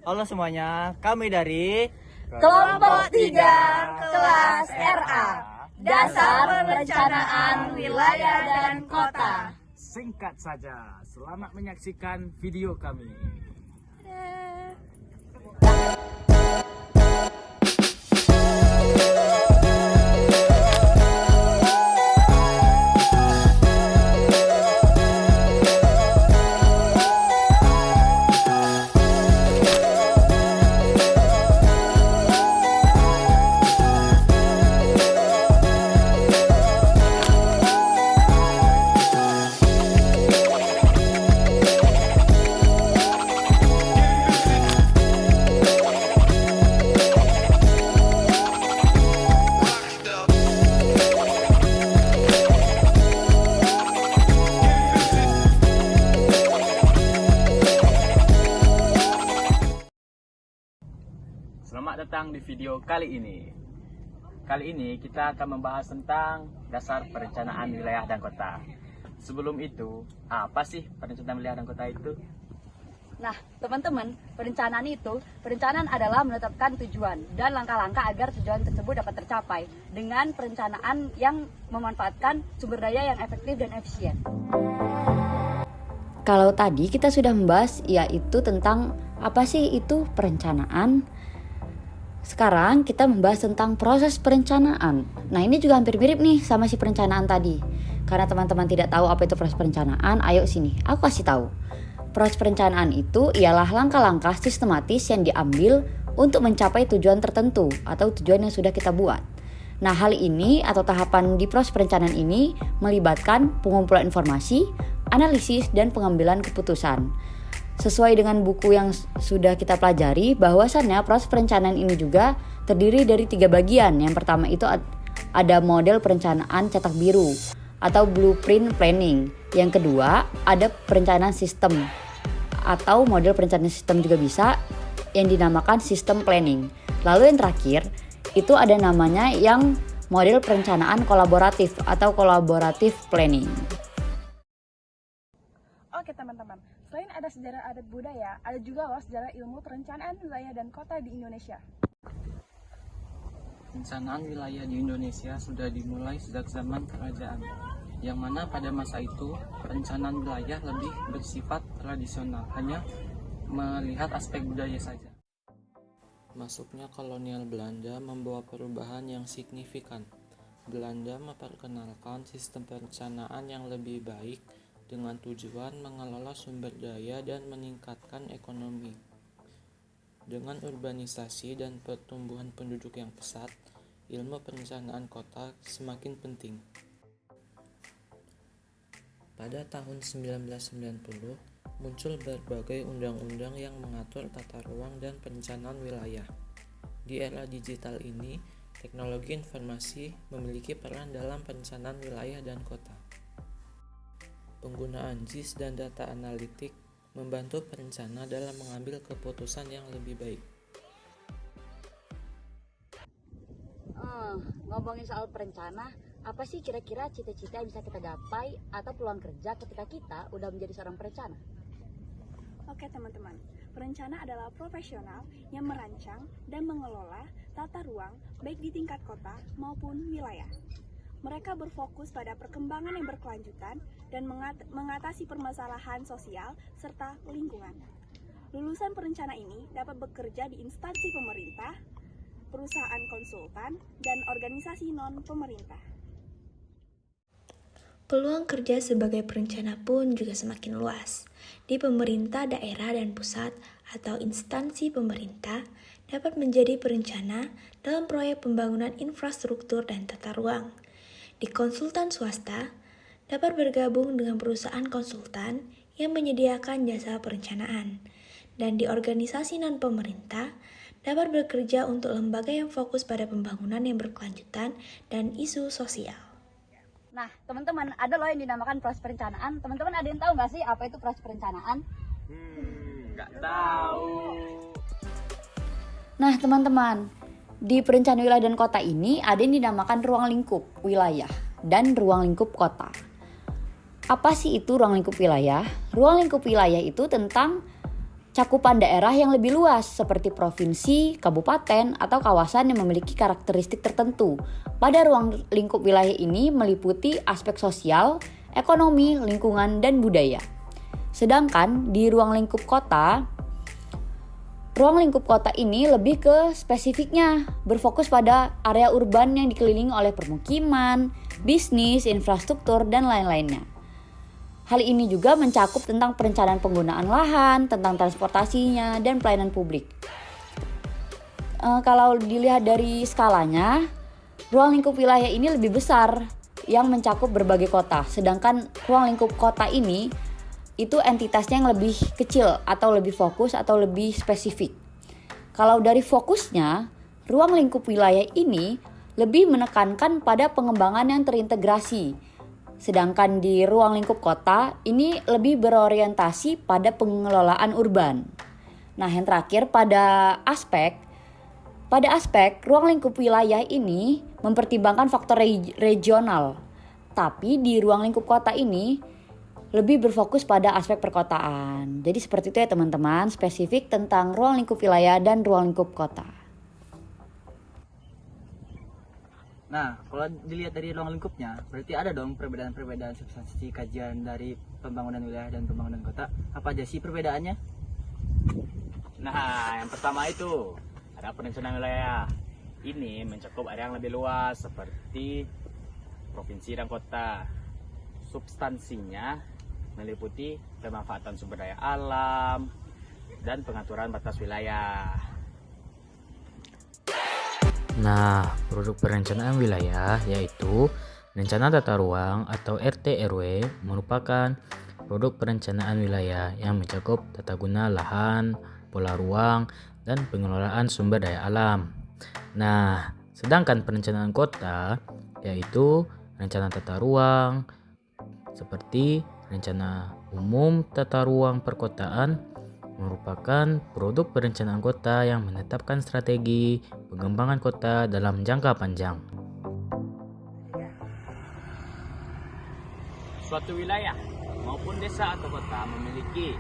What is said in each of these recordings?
Halo semuanya, kami dari Kelompok 3 Kelas RA Dasar Perencanaan Wilayah dan Kota. Singkat saja, selamat menyaksikan video kami. Selamat datang di video kali ini. Kali ini kita akan membahas tentang dasar perencanaan wilayah dan kota. Sebelum itu, apa sih perencanaan wilayah dan kota itu? Nah, teman-teman, perencanaan adalah menetapkan tujuan dan langkah-langkah agar tujuan tersebut dapat tercapai dengan perencanaan yang memanfaatkan sumber daya yang efektif dan efisien. Kalau tadi kita sudah membahas yaitu tentang apa sih itu perencanaan. Sekarang kita membahas tentang proses perencanaan. Nah, ini juga hampir mirip nih sama si perencanaan tadi. Karena teman-teman tidak tahu apa itu proses perencanaan, ayo sini, aku kasih tahu. Proses perencanaan itu ialah langkah-langkah sistematis yang diambil untuk mencapai tujuan tertentu atau tujuan yang sudah kita buat. Nah, hal ini atau tahapan di proses perencanaan ini melibatkan pengumpulan informasi, analisis, dan pengambilan keputusan. Sesuai dengan buku yang sudah kita pelajari, bahwasannya proses perencanaan ini juga terdiri dari 3 bagian. Yang pertama itu ada model perencanaan cetak biru atau blueprint planning. Yang kedua ada perencanaan sistem atau model perencanaan sistem juga bisa, yang dinamakan sistem planning. Lalu yang terakhir itu ada namanya yang model perencanaan kolaboratif atau collaborative planning. Oke teman-teman, selain ada sejarah adat budaya, ada juga loh sejarah ilmu perencanaan wilayah dan kota di Indonesia. Perencanaan wilayah di Indonesia sudah dimulai sejak zaman kerajaan, yang mana pada masa itu perencanaan wilayah lebih bersifat tradisional, hanya melihat aspek budaya saja. Masuknya kolonial Belanda membawa perubahan yang signifikan. Belanda memperkenalkan sistem perencanaan yang lebih baik dengan tujuan mengelola sumber daya dan meningkatkan ekonomi. Dengan urbanisasi dan pertumbuhan penduduk yang pesat, ilmu perencanaan kota semakin penting. Pada tahun 1990, muncul berbagai undang-undang yang mengatur tata ruang dan perencanaan wilayah. Di era digital ini, teknologi informasi memiliki peran dalam perencanaan wilayah dan kota. Penggunaan JIS dan data analitik membantu perencana dalam mengambil keputusan yang lebih baik. Ngomongin soal perencana, apa sih kira-kira cita-cita yang bisa kita gapai atau peluang kerja ketika kita udah menjadi seorang perencana? Oke teman-teman, perencana adalah profesional yang merancang dan mengelola tata ruang baik di tingkat kota maupun wilayah. Mereka berfokus pada perkembangan yang berkelanjutan dan mengatasi permasalahan sosial serta lingkungan. Lulusan perencana ini dapat bekerja di instansi pemerintah, perusahaan konsultan, dan organisasi non-pemerintah. Peluang kerja sebagai perencana pun juga semakin luas. Di pemerintah daerah dan pusat atau instansi pemerintah dapat menjadi perencana dalam proyek pembangunan infrastruktur dan tata ruang. Di konsultan swasta, dapat bergabung dengan perusahaan konsultan yang menyediakan jasa perencanaan. Dan di organisasi non-pemerintah, dapat bekerja untuk lembaga yang fokus pada pembangunan yang berkelanjutan dan isu sosial. Nah, teman-teman, ada loh yang dinamakan proses perencanaan. Teman-teman ada yang tahu nggak sih apa itu proses perencanaan? Nggak tahu. Nah, teman-teman, di perencanaan wilayah dan kota ini ada yang dinamakan ruang lingkup wilayah dan ruang lingkup kota. Apa sih itu ruang lingkup wilayah? Ruang lingkup wilayah itu tentang cakupan daerah yang lebih luas seperti provinsi, kabupaten, atau kawasan yang memiliki karakteristik tertentu. Pada ruang lingkup wilayah ini meliputi aspek sosial, ekonomi, lingkungan, dan budaya. Sedangkan di ruang lingkup kota ini lebih ke spesifiknya, berfokus pada area urban yang dikelilingi oleh permukiman, bisnis, infrastruktur, dan lain-lainnya. Hal ini juga mencakup tentang perencanaan penggunaan lahan, tentang transportasinya, dan pelayanan publik. Kalau dilihat dari skalanya, ruang lingkup wilayah ini lebih besar yang mencakup berbagai kota. Sedangkan ruang lingkup kota ini itu entitasnya yang lebih kecil atau lebih fokus atau lebih spesifik. Kalau dari fokusnya, ruang lingkup wilayah ini lebih menekankan pada pengembangan yang terintegrasi. Sedangkan di ruang lingkup kota ini lebih berorientasi pada pengelolaan urban. Nah, yang terakhir pada aspek ruang lingkup wilayah ini mempertimbangkan faktor regional. Tapi di ruang lingkup kota ini lebih berfokus pada aspek perkotaan. Jadi seperti itu ya teman-teman, spesifik tentang ruang lingkup wilayah dan ruang lingkup kota. Nah, kalau dilihat dari ruang lingkupnya, berarti ada dong perbedaan-perbedaan substansi kajian dari pembangunan wilayah dan pembangunan kota. Apa aja sih perbedaannya? Nah, yang pertama itu ada perencanaan wilayah. Ini mencakup area yang lebih luas seperti provinsi dan kota. Substansinya meliputi pemanfaatan sumber daya alam dan pengaturan batas wilayah. Nah, produk perencanaan wilayah yaitu rencana tata ruang atau RT/RW merupakan produk perencanaan wilayah yang mencakup tata guna lahan, pola ruang, dan pengelolaan sumber daya alam. Nah, sedangkan perencanaan kota yaitu rencana tata ruang seperti rencana umum tata ruang perkotaan merupakan produk perencanaan kota yang menetapkan strategi pengembangan kota dalam jangka panjang. Suatu wilayah maupun desa atau kota memiliki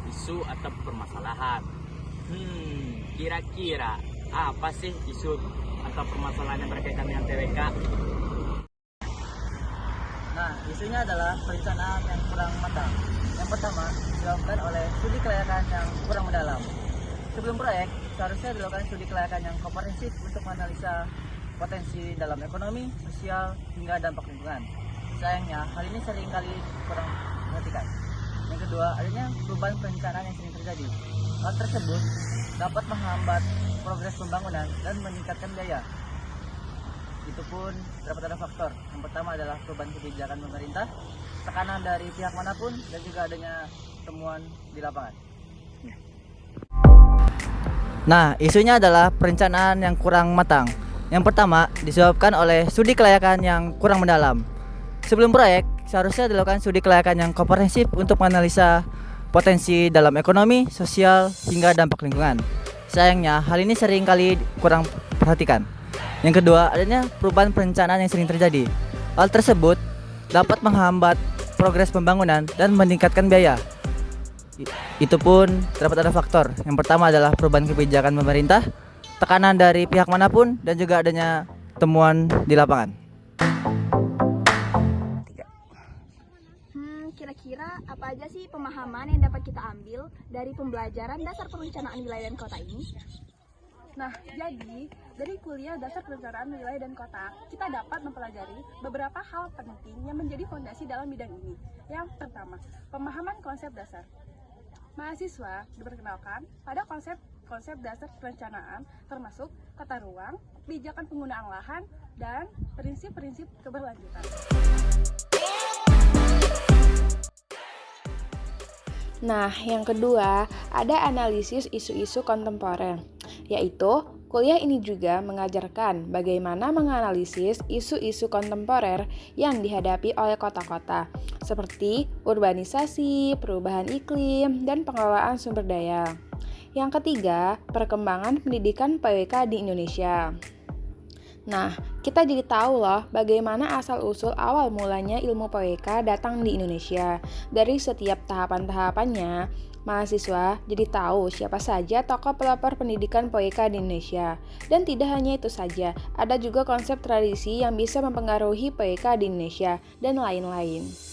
isu atau permasalahan. Kira-kira apa sih isu atau permasalahan yang berkaitan dengan TWK? Nah, isunya adalah perencanaan yang kurang matang. Yang pertama, dilakukan oleh studi kelayakan yang kurang mendalam. Sebelum proyek, seharusnya dilakukan studi kelayakan yang komprehensif untuk menganalisa potensi dalam ekonomi, sosial, hingga dampak lingkungan. Sayangnya, hal ini seringkali kurang diperhatikan. Yang kedua, adanya perubahan perencanaan yang sering terjadi. Hal tersebut dapat menghambat progres pembangunan dan meningkatkan biaya. Itu pun dapat ada faktor. Yang pertama adalah perubahan kebijakan pemerintah, tekanan dari pihak manapun, dan juga adanya temuan di lapangan. Nah, isunya adalah perencanaan yang kurang matang. Yang pertama disebabkan oleh studi kelayakan yang kurang mendalam. Sebelum proyek, seharusnya dilakukan studi kelayakan yang komprehensif untuk menganalisa potensi dalam ekonomi, sosial, hingga dampak lingkungan. Sayangnya, hal ini seringkali kurang perhatikan. Yang kedua, adanya perubahan perencanaan yang sering terjadi. Hal tersebut dapat menghambat progres pembangunan dan meningkatkan biaya. Itu pun terdapat ada faktor. Yang pertama adalah perubahan kebijakan pemerintah, tekanan dari pihak manapun, dan juga adanya temuan di lapangan. Kira-kira apa aja sih pemahaman yang dapat kita ambil dari pembelajaran dasar perencanaan wilayah dan kota ini? Nah, jadi dari kuliah dasar perencanaan wilayah dan kota, kita dapat mempelajari beberapa hal penting yang menjadi fondasi dalam bidang ini. Yang pertama, pemahaman konsep dasar. Mahasiswa diperkenalkan pada konsep dasar perencanaan termasuk tata ruang, kebijakan penggunaan lahan, dan prinsip-prinsip keberlanjutan. Nah, yang kedua, ada analisis isu-isu kontemporer, yaitu kuliah ini juga mengajarkan bagaimana menganalisis isu-isu kontemporer yang dihadapi oleh kota-kota, seperti urbanisasi, perubahan iklim, dan pengelolaan sumber daya. Yang ketiga, perkembangan pendidikan PWK di Indonesia. Nah, kita jadi tahu loh bagaimana asal-usul awal mulanya ilmu PWK datang di Indonesia. Dari setiap tahapan-tahapannya, Mahasiswa jadi tahu siapa saja tokoh pelopor pendidikan POIK di Indonesia. Dan tidak hanya itu saja, ada juga konsep tradisi yang bisa mempengaruhi POIK di Indonesia dan lain-lain.